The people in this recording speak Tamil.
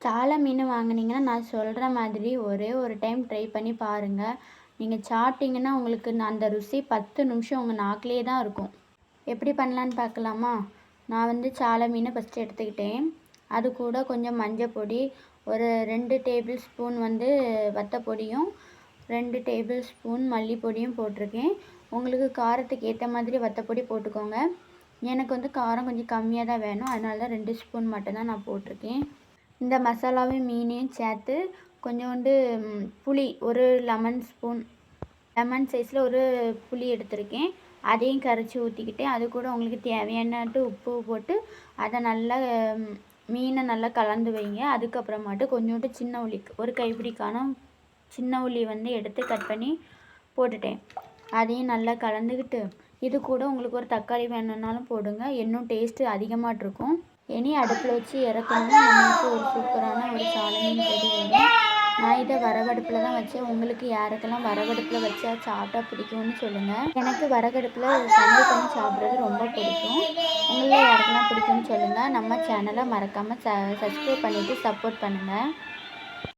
சால மீன் வாங்குனீங்கன்னா, நான் சொல்ற மாதிரி ஒரே ஒரு டைம் ட்ரை பண்ணி பாருங்க. நீங்க சாப்பிட்டீங்கன்னா, உங்களுக்கு அந்த ருசி 10 நிமிஷம் உங்க நாக்கிலேயே தான் இருக்கும். எப்படி பண்ணலான்னு பார்க்கலாமா? நான் வந்து சால மீன ஃபஸ்ட்டு எடுத்துக்கிட்டேன். அது கூட கொஞ்சம் மஞ்சள் பொடி, ஒரு 2 டேபிள் ஸ்பூன் வந்து வத்தப்பொடியும், 2 டேபிள் ஸ்பூன் மல்லிப்பொடியும் போட்டிருக்கேன். உங்களுக்கு காரத்துக்கு ஏத்த மாதிரி வத்தப்பொடி போட்டுக்கோங்க. எனக்கு வந்து காரம் கொஞ்சம் கம்மியா தான் வேணும். அதனால தான் 2 ஸ்பூன் மட்டும் தான் நான் போட்டிருக்கேன். இந்த மசாலாவையும் மீனையும் சேர்த்து கொஞ்சோண்டு புளி, ஒரு லெமன் சைஸில் ஒரு புளி எடுத்திருக்கேன். அதையும் கரைச்சி ஊற்றிக்கிட்டேன். அது கூட உங்களுக்கு தேவையானட்டு உப்பு போட்டு அதை நல்லா மீனை நல்லா கலந்து வைங்க. அதுக்கப்புறமாட்டு கொஞ்சோண்டு சின்ன உள்ளி, ஒரு கைப்பிடிக்கான சின்ன உள்ளி வந்து எடுத்து கட் பண்ணி போட்டுட்டேன். அதையும் நல்லா கலந்துக்கிட்டு, இது கூட உங்களுக்கு ஒரு தக்காளி வேணும்னாலும் போடுங்க. இன்னும் டேஸ்ட்டு அதிகமாகிட்ருக்கும். இனி அடுப்பில் வச்சு இறக்கணும்னா நம்மளுக்கு ஒரு சூப்பரான ஒரு சால மீன் கறி வரும். நான் இதை வரகடுப்பில் தான் வச்சேன். உங்களுக்கு யாருக்கெல்லாம் வரகடுப்பில் வச்சா சாப்பிட்டா பிடிக்கும்னு சொல்லுங்கள். எனக்கு வரகடுப்பில் சமையல் பண்ணி சாப்பிட்றது ரொம்ப பிடிக்கும். உங்களில் யாருக்கெல்லாம் பிடிக்கும்னு சொல்லுங்கள். நம்ம சேனலை மறக்காமல் சப்ஸ்கிரைப் பண்ணிவிட்டு சப்போர்ட் பண்ணுங்கள்.